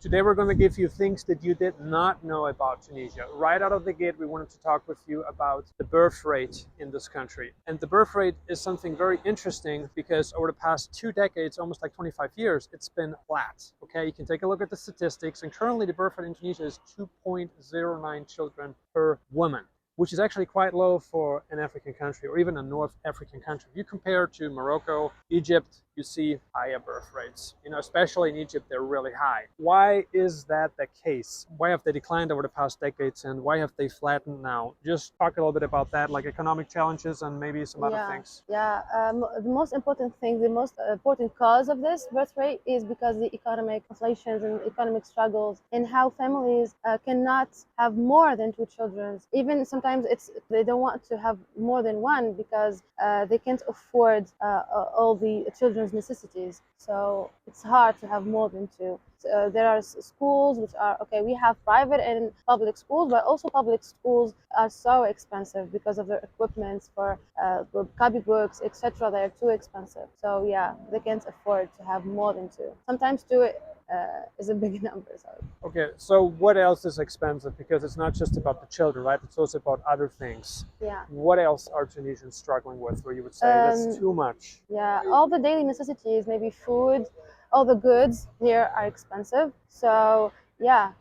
Today we're going to give you things that you did not know about Tunisia. Right out of the gate, we wanted to talk with you about the birth rate in this country. And the birth rate is something very interesting because over the past 2 decades, almost like 25 years, it's been flat. Okay, you can take a look at the statistics, and currently the birth rate in Tunisia is 2.09 children per woman, which is actually quite low for an African country or even a North African country. If you compare to Morocco, Egypt, you see higher birth rates. Especially in Egypt, they're really high. Why is that the case? Why have they declined over the past decades, and why have they flattened now? Just talk a little bit about that, like economic challenges and maybe some other things. The most important thing, the most important cause of this birth rate is because the economic inflations and economic struggles, and how families cannot have more than 2 children. Even sometimes they don't want to have more than one because they can't afford all the children's necessities. So it's hard to have more than two. There are schools which are okay. We have private and public schools, but also public schools are so expensive because of their equipment for copybooks, etc. They are too expensive. So yeah, they can't afford to have more than two. Sometimes two is a big number. So. Okay, so what else is expensive? Because it's not just about the children, right? It's also about other things. Yeah. What else are Tunisians struggling with where you would say that's too much? Yeah, all the daily necessities, maybe food, all the goods here are expensive. So yeah,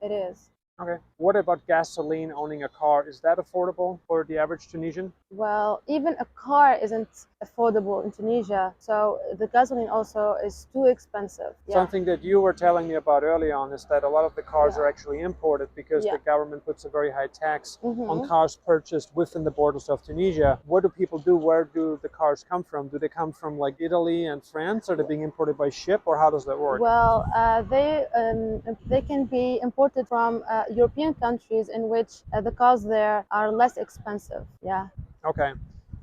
it is. Okay. What about gasoline, owning a car? Is that affordable for the average Tunisian? Well, even a car isn't affordable in Tunisia, so the gasoline also is too expensive. Yeah. Something that you were telling me about early on is that a lot of the cars are actually imported because the government puts a very high tax on cars purchased within the borders of Tunisia. What do people do? Where do the cars come from? Do they come from like Italy and France? Are they being imported by ship, or how does that work? Well, they can be imported from European countries in which the cars there are less expensive. Yeah. Okay.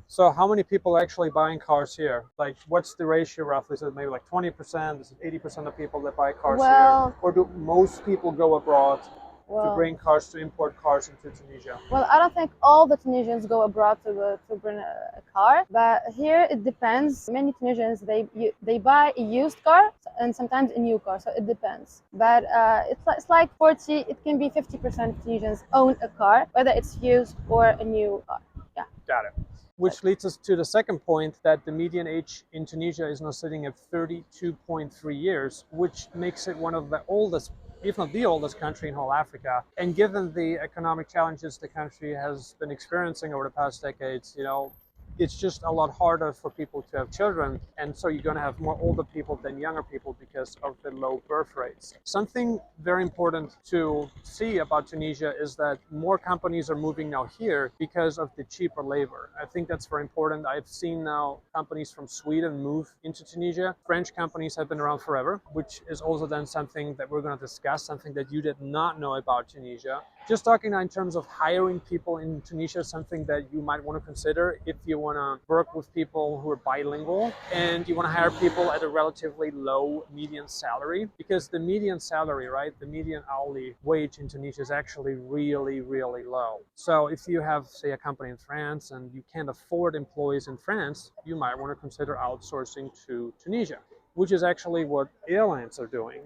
So how many people are actually buying cars here? Like, what's the ratio roughly? Is it maybe like 20%? Is it 80% of people that buy cars here? Or do most people go abroad to bring cars, to import cars into Tunisia? Well, I don't think all the Tunisians go abroad to bring a car, but here it depends. Many Tunisians, they buy a used car and sometimes a new car, so it depends. But it's like 40, it can be 50% of Tunisians own a car, whether it's used or a new car. Yeah. Got it. Which leads us to the second point, that the median age in Tunisia is now sitting at 32.3 years, which makes it one of the oldest, if not the oldest country in whole Africa. And given the economic challenges the country has been experiencing over the past decades, it's just a lot harder for people to have children. And so you're going to have more older people than younger people because of the low birth rates. Something very important to see about Tunisia is that more companies are moving now here because of the cheaper labor. I think that's very important. I've seen now companies from Sweden move into Tunisia. French companies have been around forever, which is also then something that we're going to discuss, something that you did not know about Tunisia. Just talking now in terms of hiring people in Tunisia, something that you might want to consider if you want to work with people who are bilingual and you want to hire people at a relatively low median salary, because the median salary, right, the median hourly wage in Tunisia is actually really, really low. So if you have, say, a company in France and you can't afford employees in France, you might want to consider outsourcing to Tunisia, which is actually what airlines are doing.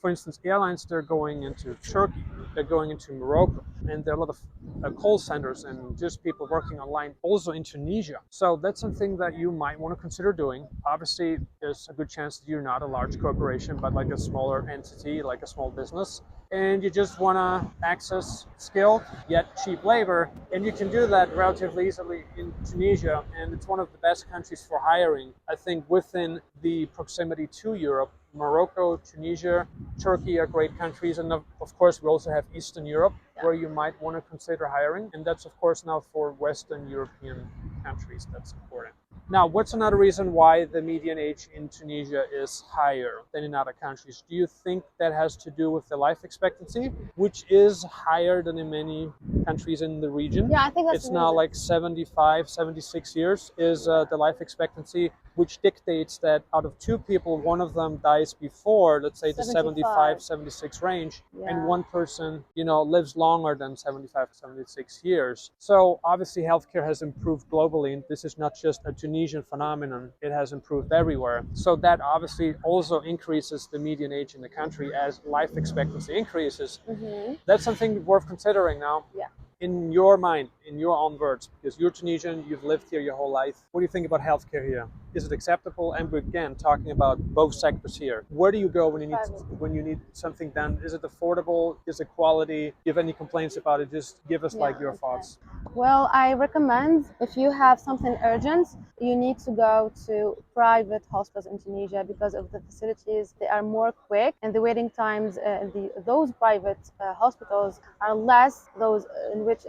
For instance, airlines, they're going into Turkey, they're going into Morocco, and there are a lot of call centers and just people working online also in Tunisia. So that's something that you might want to consider doing. Obviously, there's a good chance that you're not a large corporation, but like a smaller entity, like a small business, and you just want to access skilled yet cheap labor, and you can do that relatively easily in Tunisia, and it's one of the best countries for hiring. I think within the proximity to Europe, Morocco, Tunisia, Turkey are great countries, and of course we also have Eastern Europe where you might want to consider hiring, and that's of course now for Western European countries that's important. Now, what's another reason why the median age in Tunisia is higher than in other countries? Do you think that has to do with the life expectancy, which is higher than in many countries in the region? Yeah, I think that's it's now like 75, 76 years is the life expectancy which dictates that out of two people, one of them dies before, let's say, the 75, 76 range, and one person, lives longer than 75, 76 years. So obviously healthcare has improved globally, and this is not just a Tunisian phenomenon, it has improved everywhere. So that obviously also increases the median age in the country as life expectancy increases. That's something worth considering now. Yeah. In your mind, in your own words, because you're Tunisian, you've lived here your whole life, what do you think about healthcare here? Is it acceptable? And we're again talking about both sectors here. Where do you go when you need something done? Is it affordable? Is it quality? Do you have any complaints about it? Just give us your thoughts. Well, I recommend if you have something urgent, you need to go to private hospitals in Tunisia because of the facilities. They are more quick, and the waiting times in those private hospitals are less those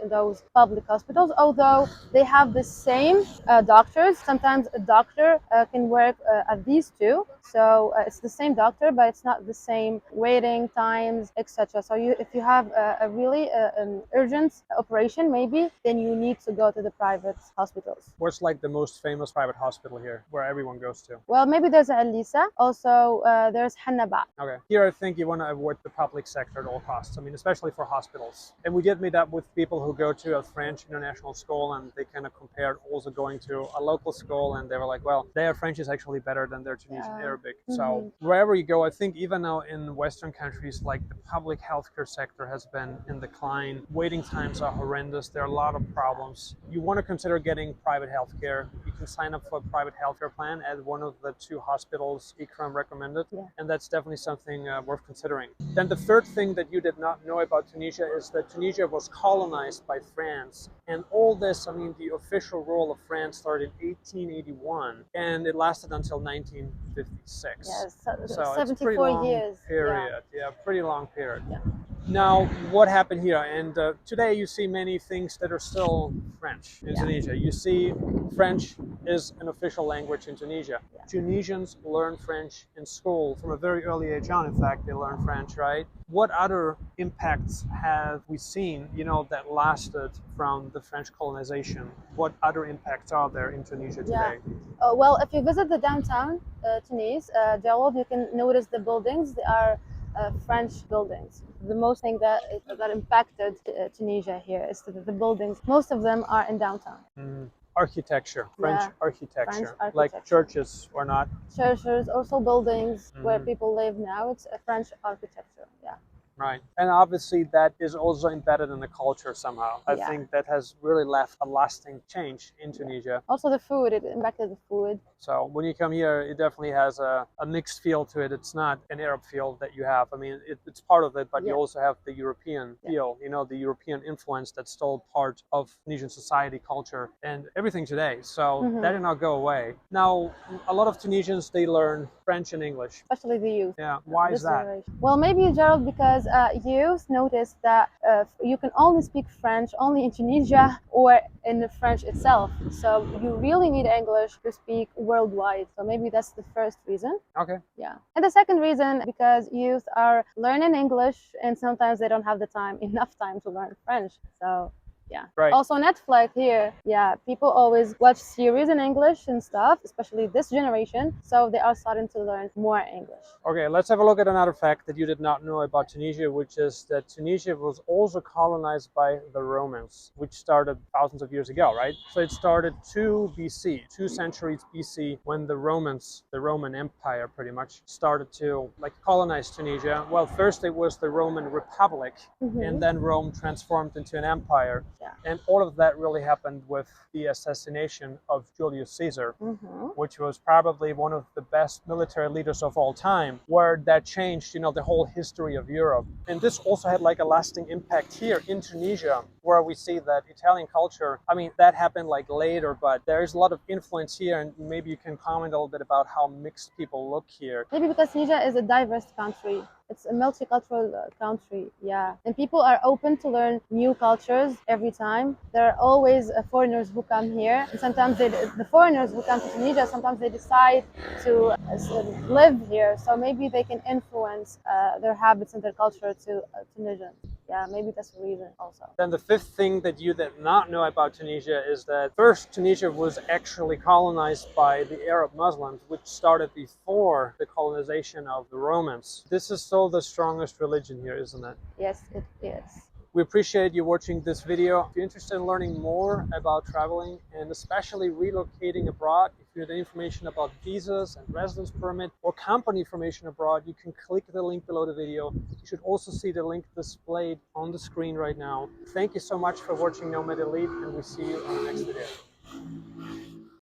in those public hospitals. Although they have the same doctors, sometimes a doctor can work at these two. So it's the same doctor, but it's not the same waiting times, etc. So if you have a really an urgent operation, maybe, then you need to go to the private hospitals. What's like the most famous private hospital here, where everyone goes to? Well, maybe there's Alisa. Also, there's Hannaba. Okay. Here, I think you want to avoid the public sector at all costs. I mean, especially for hospitals. And we did meet up with people who go to a French international school, and they kind of compared also going to a local school, and they were like, well, their French is actually better than their Tunisian Arabic. So wherever you go, I think even now in Western countries, like the public healthcare sector has been in decline. Waiting times are horrendous. There are a lot of problems. You want to consider getting private healthcare. You can sign up for a private healthcare plan at one of the two hospitals Ikram recommended, and that's definitely something worth considering. Then the third thing that you did not know about Tunisia is that Tunisia was colonized by France, and all this, I mean, the official rule of France started in 1881, and it lasted until 1956. Yes, so 74 it's a pretty long years. period. Yeah, pretty long period. Yeah. Now, what happened here? And today you see many things that are still French in Tunisia. You see French is an official language in Tunisia. Tunisians learn French in school from a very early age on. In fact, they learn French, right? What other impacts have we seen, that lasted from the French colonization? What other impacts are there in Tunisia today? Well, if you visit the downtown Tunis, Gerald, you can notice the buildings. They are French buildings. The most thing that impacted Tunisia here is that the buildings, most of them are in downtown. Architecture, French architecture, French architecture, like churches or not? Churches, also buildings where people live now. It's a French architecture. Yeah. Right. And obviously that is also embedded in the culture somehow. I think that has really left a lasting change in Tunisia. Also the food, it impacted the food. So when you come here, it definitely has a mixed feel to it. It's not an Arab feel that you have. I mean, it's part of it, but you also have the European feel, the European influence that's still part of Tunisian society, culture, and everything today. So that did not go away. Now, a lot of Tunisians, they learn French and English. Especially the youth. Yeah. Why is that? Generation. Well, maybe, Gerald, because youth notice that you can only speak French only in Tunisia or in the French itself. So you really need English to speak worldwide. So maybe that's the first reason. Okay. Yeah. And the second reason, because youth are learning English and sometimes they don't have enough time to learn French. So yeah. Right. Also Netflix here. Yeah. People always watch series in English and stuff, especially this generation. So they are starting to learn more English. Okay, let's have a look at another fact that you did not know about Tunisia, which is that Tunisia was also colonized by the Romans, which started thousands of years ago, right? So it started 2 centuries BC, when the Romans, the Roman Empire pretty much, started to colonize Tunisia. Well, first it was the Roman Republic, and then Rome transformed into an empire. Yeah. And all of that really happened with the assassination of Julius Caesar, which was probably one of the best military leaders of all time, where that changed, the whole history of Europe. And this also had a lasting impact here in Tunisia, where we see that Italian culture, I mean, that happened later, but there is a lot of influence here, and maybe you can comment a little bit about how mixed people look here. Maybe because Tunisia is a diverse country. It's a multicultural country, and people are open to learn new cultures every time. There are always foreigners who come here, and sometimes the foreigners who come to Tunisia, sometimes they decide to live here, so maybe they can influence their habits and their culture to Tunisians. yeah, maybe that's the reason also. Then the fifth thing that you did not know about Tunisia is that first, Tunisia was actually colonized by the Arab Muslims, which started before the colonization of the Romans. This is still the strongest religion here, isn't it? Yes, it is. We appreciate you watching this video. If you're interested in learning more about traveling and especially relocating abroad, if you need information about visas and residence permit or company information abroad, you can click the link below the video. You should also see the link displayed on the screen right now. Thank you so much for watching Nomad Elite, and we see you on the next video.